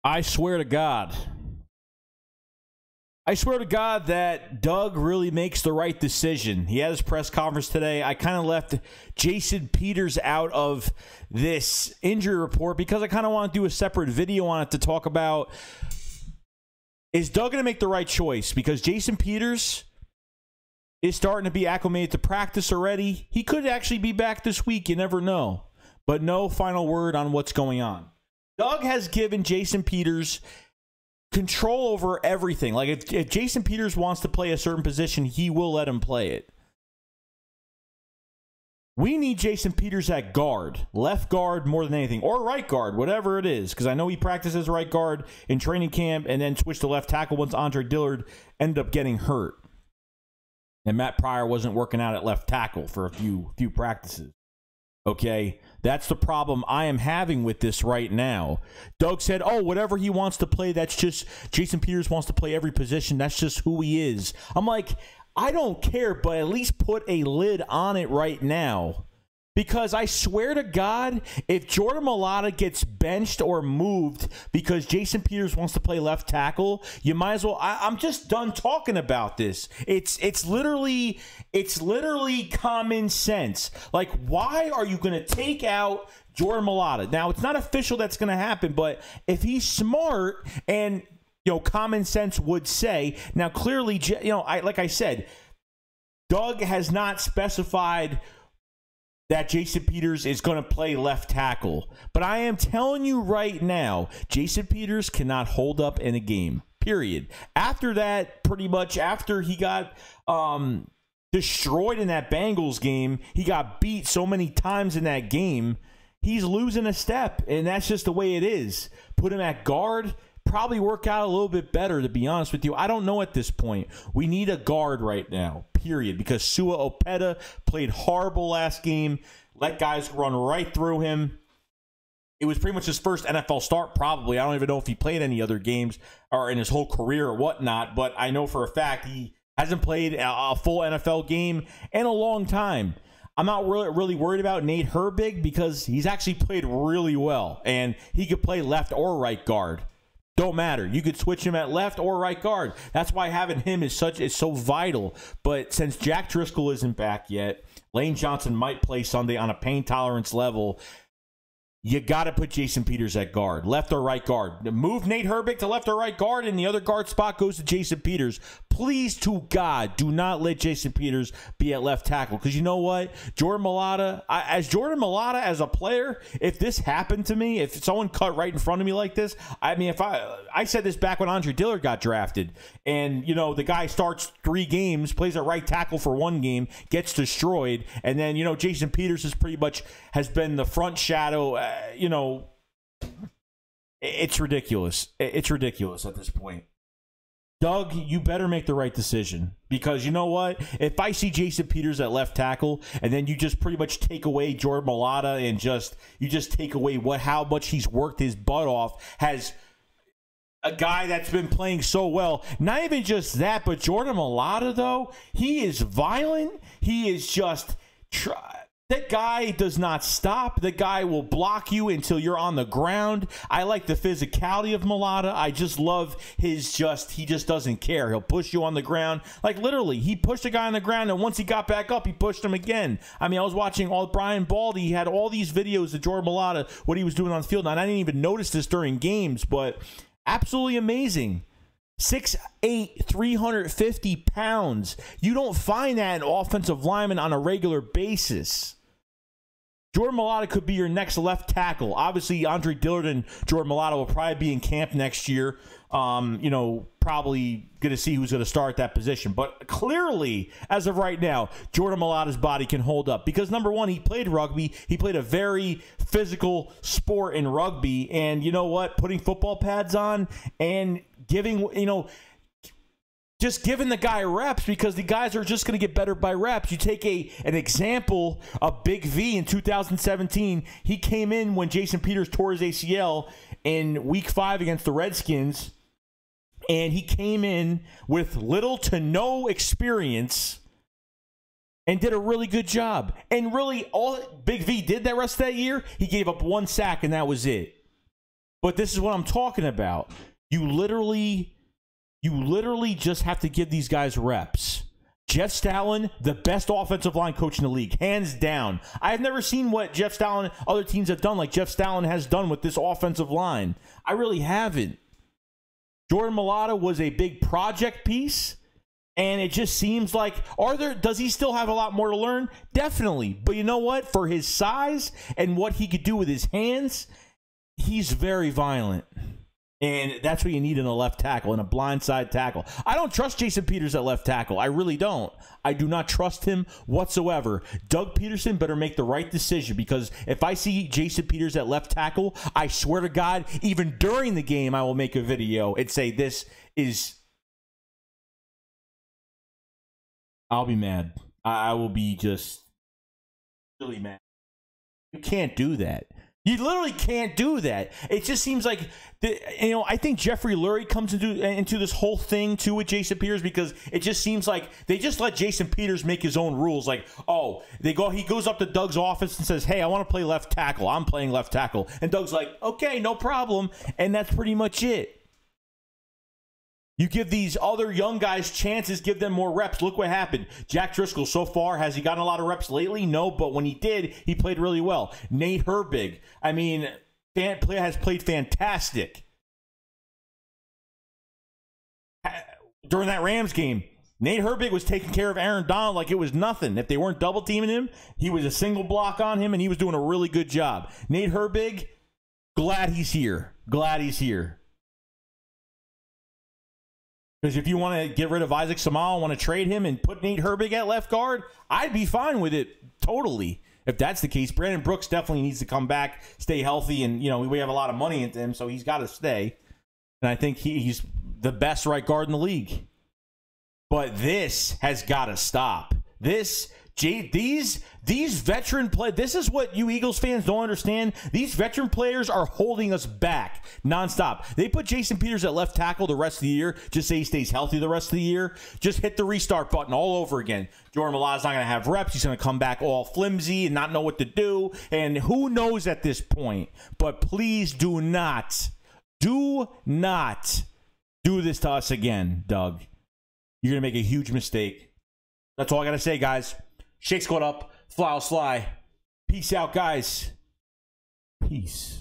I swear to God. I swear to God that Doug really makes the right decision. He had his press conference today. I kind of left Jason Peters out of this injury report because I kind of want to do a separate video on it to talk about, is Doug going to make the right choice? Because Jason Peters is starting to be acclimated to practice already. He could actually be back this week. You never know. But no final word on what's going on. Doug has given Jason Peters control over everything. Like, if Jason Peters wants to play a certain position, he will let him play it. We need Jason Peters at guard, left guard more than anything, or right guard, whatever it is, because I know he practices right guard in training camp and then switched to left tackle once Andre Dillard ended up getting hurt. And Matt Pryor wasn't working out at left tackle for a few practices. Okay, that's the problem I am having with this right now. Doug said, oh, whatever he wants to play, that's just, Jason Peters wants to play every position. That's just who he is. I'm like, I don't care, but at least put a lid on it right now. Because I swear to God, if Jordan Mailata gets benched or moved because Jason Peters wants to play left tackle, you might as well. I'm just done talking about this. It's literally common sense. Like, why are you going to take out Jordan Mailata? Now, it's not official that's going to happen, but if he's smart and, you know, common sense would say, now clearly, you know, like I said, Doug has not specified that Jason Peters is going to play left tackle. But I am telling you right now, Jason Peters cannot hold up in a game, period. After that, pretty much after he got destroyed in that Bengals game, he got beat so many times in that game, he's losing a step, and that's just the way it is. Put him at guard, probably work out a little bit better, to be honest with you. I don't know at this point. We need a guard right now, period, because Sua Opeta played horrible last game, let guys run right through him. It was pretty much his first NFL start, probably. I don't even know if he played any other games or in his whole career or whatnot, but I know for a fact he hasn't played a full NFL game in a long time. I'm not really worried about Nate Herbig because he's actually played really well, and he could play left or right guard. Don't matter. You could switch him at left or right guard. That's why having him is so vital. But since Jack Driscoll isn't back yet, Lane Johnson might play Sunday on a pain tolerance level. You got to put Jason Peters at guard, left or right guard. Move Nate Herbig to left or right guard, and the other guard spot goes to Jason Peters. Please, to God, do not let Jason Peters be at left tackle. Because you know what? Jordan Mailata, as a player, if this happened to me, if someone cut right in front of me like this, I mean, if I said this back when Andre Dillard got drafted, and, you know, the guy starts 3 games, plays at right tackle for 1 game, gets destroyed, and then, you know, Jason Peters is pretty much has been the front shadow. You know, it's ridiculous. It's ridiculous at this point. Doug, you better make the right decision, because you know what? If I see Jason Peters at left tackle and then you just pretty much take away Jordan Mailata and you just take away how much he's worked his butt off, has a guy that's been playing so well. Not even just that, but Jordan Mailata, though, he is violent. He is just that guy does not stop. The guy will block you until you're on the ground. I like the physicality of Mailata. I just love he just doesn't care. He'll push you on the ground. Like, literally, he pushed a guy on the ground, and once he got back up, he pushed him again. I mean, I was watching Brian Baldy. He had all these videos of Jordan Mailata, what he was doing on the field. And I didn't even notice this during games, but absolutely amazing. 6'8", 350 pounds. You don't find that in offensive linemen on a regular basis. Jordan Mailata could be your next left tackle. Obviously, Andre Dillard and Jordan Mailata will probably be in camp next year. You know, probably going to see who's going to start that position. But clearly, as of right now, Jordan Mailata's body can hold up. Because, number one, he played rugby. He played a very physical sport in rugby. And you know what? Putting football pads on and giving, you know, just giving the guy reps, because the guys are just going to get better by reps. You take an example of Big V in 2017. He came in when Jason Peters tore his ACL in Week 5 against the Redskins, and he came in with little to no experience and did a really good job. And really, all Big V did that rest of that year, he gave up 1 sack, and that was it. But this is what I'm talking about. You literally just have to give these guys reps. Jeff Stoutland, the best offensive line coach in the league, hands down. I've never seen what Jeff Stoutland, other teams have done like Jeff Stoutland has done with this offensive line. I really haven't. Jordan Mailata was a big project piece, and it just seems like, does he still have a lot more to learn? Definitely. But you know what? For his size and what he could do with his hands, he's very violent. And that's what you need in a left tackle, in a blindside tackle. I don't trust Jason Peters at left tackle. I really don't. I do not trust him whatsoever. Doug Peterson better make the right decision, because if I see Jason Peters at left tackle, I swear to God, even during the game, I will make a video and say this is... I'll be mad. I will be just really mad. You can't do that. You literally can't do that. It just seems like, I think Jeffrey Lurie comes into this whole thing too with Jason Peters, because it just seems like they just let Jason Peters make his own rules. Like, he goes up to Doug's office and says, hey, I want to play left tackle. I'm playing left tackle. And Doug's like, okay, no problem. And that's pretty much it. You give these other young guys chances, give them more reps. Look what happened. Jack Driscoll, so far, has he gotten a lot of reps lately? No, but when he did, he played really well. Nate Herbig, has played fantastic. During that Rams game, Nate Herbig was taking care of Aaron Donald like it was nothing. If they weren't double teaming him, he was a single block on him, and he was doing a really good job. Nate Herbig, glad he's here. Glad he's here. Because if you want to get rid of Isaac Seumalo, want to trade him and put Nate Herbig at left guard, I'd be fine with it totally. If that's the case, Brandon Brooks definitely needs to come back, stay healthy, and we have a lot of money into him, so he's got to stay. And I think he's the best right guard in the league. But this has got to stop. These veteran players, this is what you Eagles fans don't understand. These veteran players are holding us back nonstop. They put Jason Peters at left tackle the rest of the year, just say he stays healthy the rest of the year. Just hit the restart button all over again. Jordan Mailata's not going to have reps. He's going to come back all flimsy and not know what to do. And who knows at this point? But please do not do this to us again, Doug. You're going to make a huge mistake. That's all I got to say, guys. Shake Squad up. Fly, Peace out, guys. Peace.